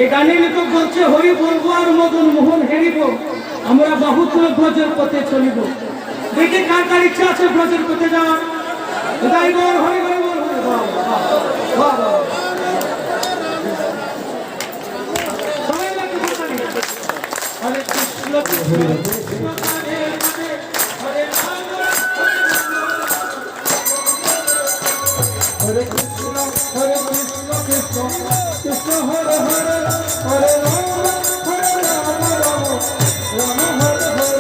এই গানের লেখক বলছে হরি বলবো আর মদন মোহন হেরিব, আমরা বহুত ব্রজের পথে চলিব। দেখি কার কার ইচ্ছা আছে ব্রজের পথে যাওয়ার? তাই বল হরি হরি বল সবাই লাগবে হরে কৃষ্ণ হরে কৃষ্ণ হরে কৃষ্ণ কৃষ্ণ কৃষ্ণ হরে হরে হরে রাম হরে রাম রাম রাম হরে হরে।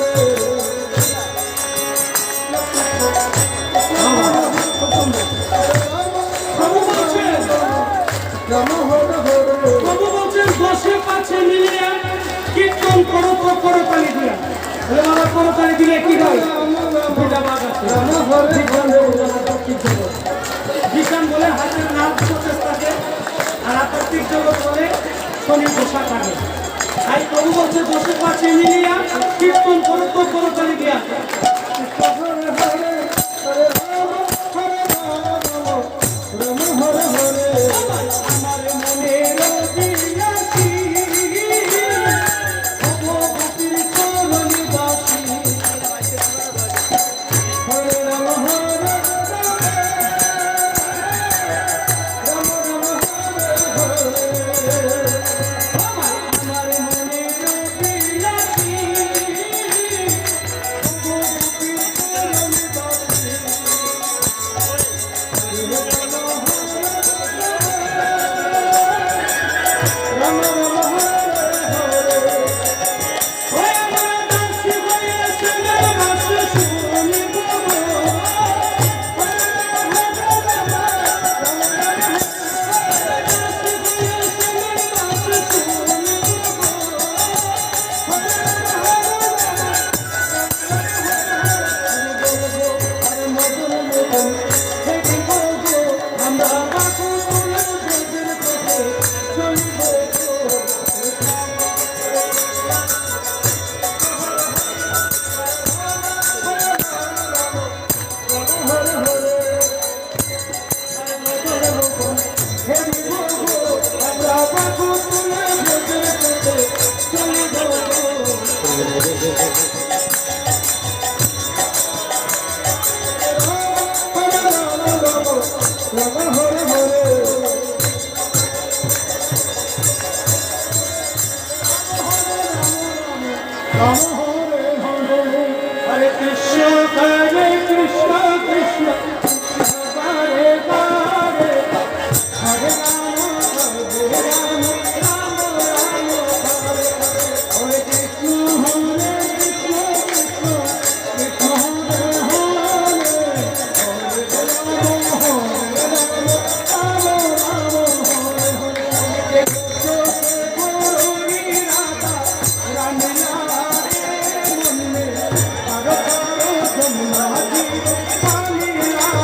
প্রভু বলছেন দশে পাচ্ছে মিলিয়ে কীর্তন করো তো করতালি দিয়া। বাবা করতালি দিলে কি হয়? বিশান বলে হাতের নাম প্রচেষ থাকে, আর আধ্যাত্মিক জগৎ বলে শনি বসা থাকে। তাই প্রভু বলছে দশে পাচ্ছে মিলিয়া কীর্তন করো তো করতালি দিয়া। Hare Krishna, Hare Krishna, Krishna Krishna, Hare Hare, Hare Rama, Hare Rama, Rama Rama, Hare Hare. Hare Krishna, Hare Krishna, Krishna Krishna, Hare Hare, Hare Rama, Hare Rama, Rama Rama, Hare Hare. Krishna Guru Radha Rama Hare Hare.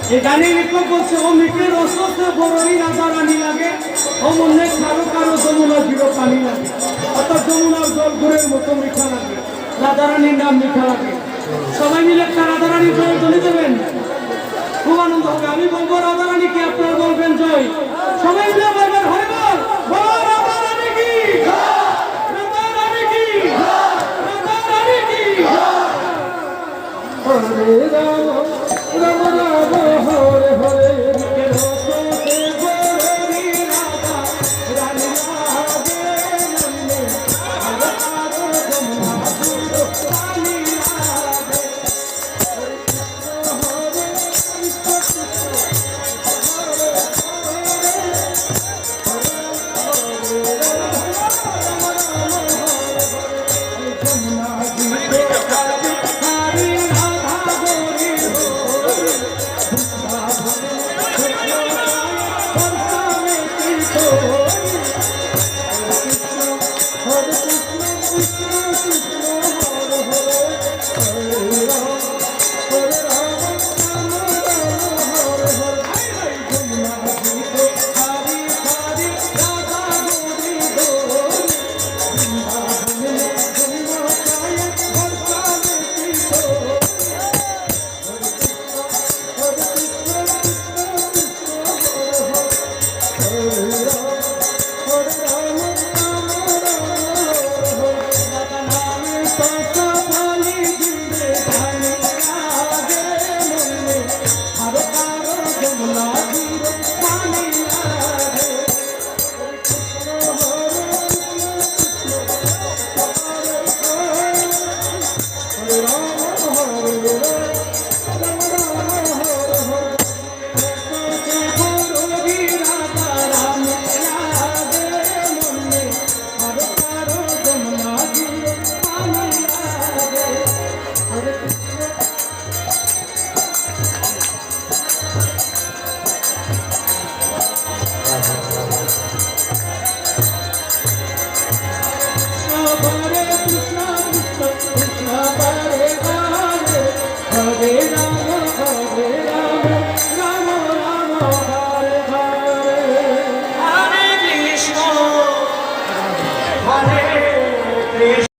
এই গানের লেখক বলছে ও মিটে রসতে বড়ই রাজা রানী লাগে ও মনে কারো কারো যমুনা জিরো পানি লাগে অর্থাৎ যমুনার জল গুড়ের মতো মিঠা লাগে রাজা রানীর নাম মিঠা লাগে সবাই মিলে একটা রাজা রানীর জয় ধ্বনি দেবেন খুব আনন্দ হবে আমি বলবো রাজা রানী কি আপনারা বলবেন জয় সবাই মিলে বলবেন হয় বল বল রাজা রানী কি রাজা রানী কি রাজা রানী কি হরে রাম রাম রাম হরে হরে